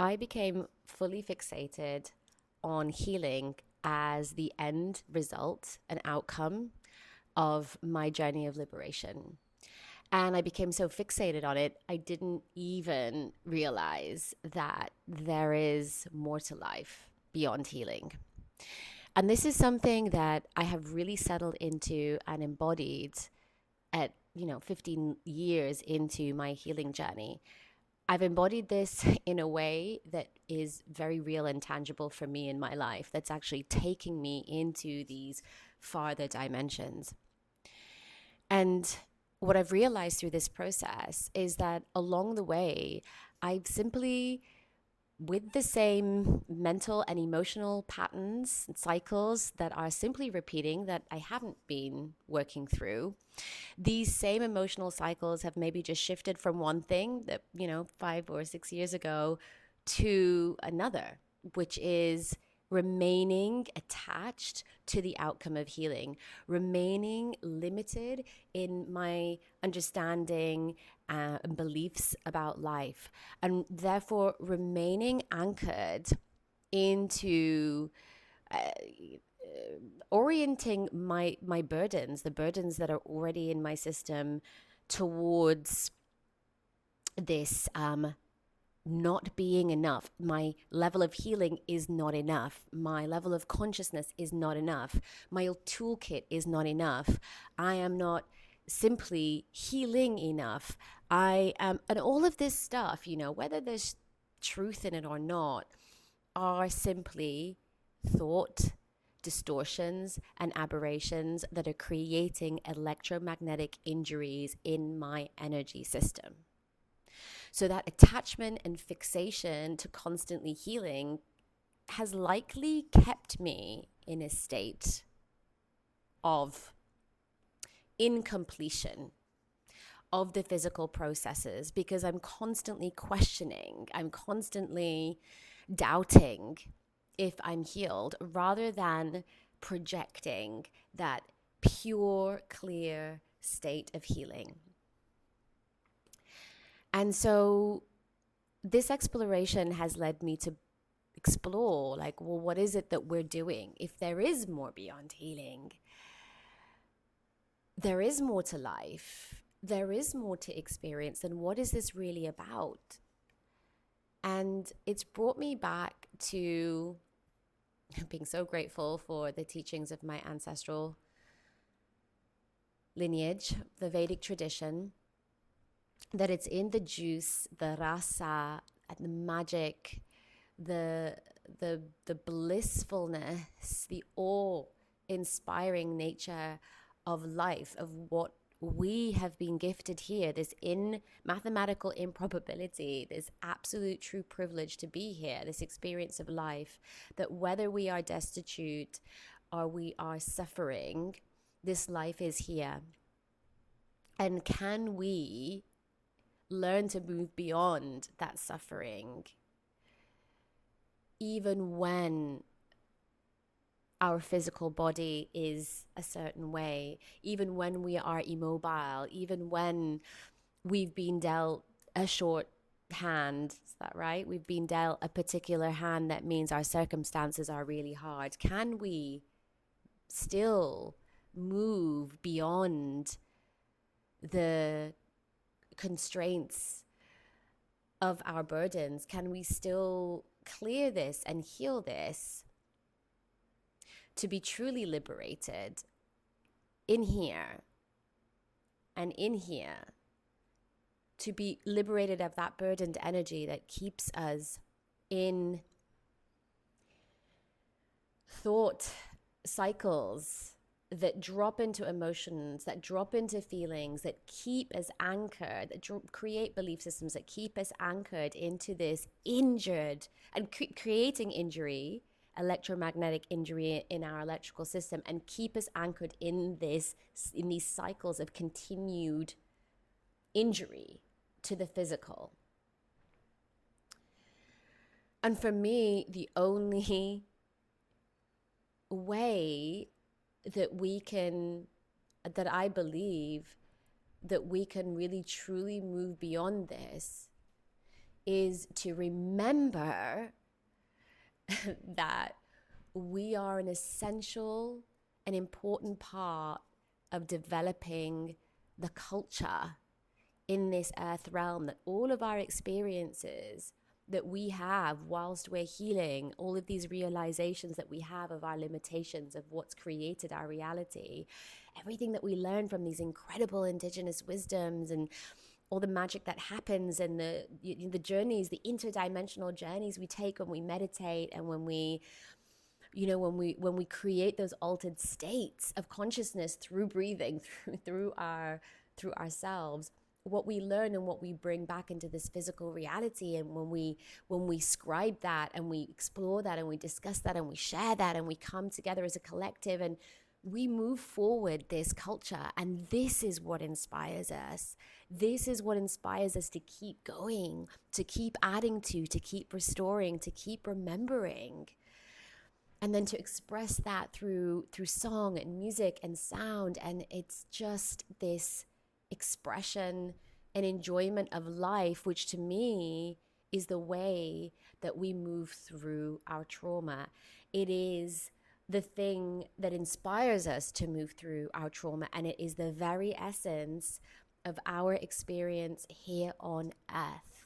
I became fully fixated on healing as the end result, an outcome of my journey of liberation. And I became so fixated on it, I didn't even realize that there is more to life beyond healing. And this is something that I have really settled into and embodied at, 15 years into my healing journey. I've embodied this in a way that is very real and tangible for me in my life, that's actually taking me into these farther dimensions. And what I've realized through this process is that along the way, I've simply, with the same mental and emotional patterns and cycles that are simply repeating that I haven't been working through, these same emotional cycles have maybe just shifted from one thing that, 5 or 6 years ago to another, which is remaining attached to the outcome of healing, remaining limited in my understanding and beliefs about life, and therefore remaining anchored into uh, orienting my burdens, the burdens that are already in my system, towards this not being enough. My level of healing is not enough. My level of consciousness is not enough. My toolkit is not enough. I am not simply healing enough. I am, and all of this stuff, whether there's truth in it or not, are simply thought distortions and aberrations that are creating electromagnetic injuries in my energy system. So that attachment and fixation to constantly healing has likely kept me in a state of incompletion of the physical processes, because I'm constantly questioning, I'm constantly doubting if I'm healed, rather than projecting that pure, clear state of healing. And so this exploration has led me to explore, like, well, what is it that we're doing? If there is more beyond healing, there is more to life, there is more to experience, then what is this really about? And it's brought me back to being so grateful for the teachings of my ancestral lineage, the Vedic tradition, that it's in the juice, the rasa, and the magic, the the blissfulness, the awe-inspiring nature of life, of what we have been gifted here, this in mathematical improbability, this absolute true privilege to be here, this experience of life, that whether we are destitute or we are suffering, this life is here. And can we learn to move beyond that suffering, even when our physical body is a certain way, even when we are immobile, even when we've been dealt a short hand, is that right? We've been dealt a particular hand that means our circumstances are really hard. Can we still move beyond the constraints of our burdens? Can we still clear this and heal this to be truly liberated in here and in here, to be liberated of that burdened energy that keeps us in thought cycles that drop into emotions, that drop into feelings, that keep us anchored, that create belief systems that keep us anchored into this injured and creating injury, electromagnetic injury in our electrical system, and keep us anchored in these cycles of continued injury to the physical. And for me, the only way that I believe that we can really truly move beyond this is to remember that we are an essential and important part of developing the culture in this earth realm, that all of our experiences that we have whilst we're healing, all of these realizations that we have of our limitations, of what's created our reality, everything that we learn from these incredible indigenous wisdoms and all the magic that happens, and the journeys, the interdimensional journeys we take when we meditate, and when we when we create those altered states of consciousness through breathing, through ourselves, what we learn and what we bring back into this physical reality. And when we scribe that, and we explore that, and we discuss that, and we share that, and we come together as a collective, and we move forward this culture. And this is what inspires us. This is what inspires us to keep going, to keep adding to keep restoring, to keep remembering, and then to express that through song and music and sound. And it's just this expression and enjoyment of life, which to me is the way that we move through our trauma. It is the thing that inspires us to move through our trauma, and it is the very essence of our experience here on earth.